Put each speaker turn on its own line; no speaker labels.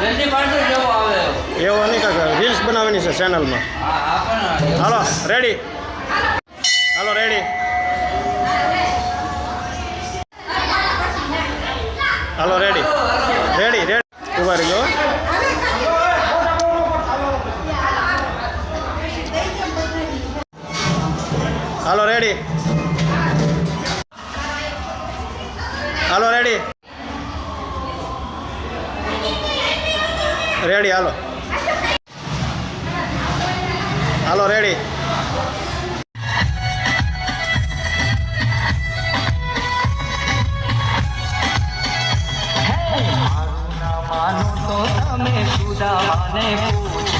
એવો નહીં કાંઈ રીલ્સ બનાવવાની છે ચેનલમાં. હાલો રેડી, હાલો રેડી, હાલો રેડી, રેડી રેડી ઉભા રહીજો. હાલો રેડી, હાલો રેડી, રેડી હાલો, હાલો રેડી.
માનું તો તમે સુદામાને પૂછ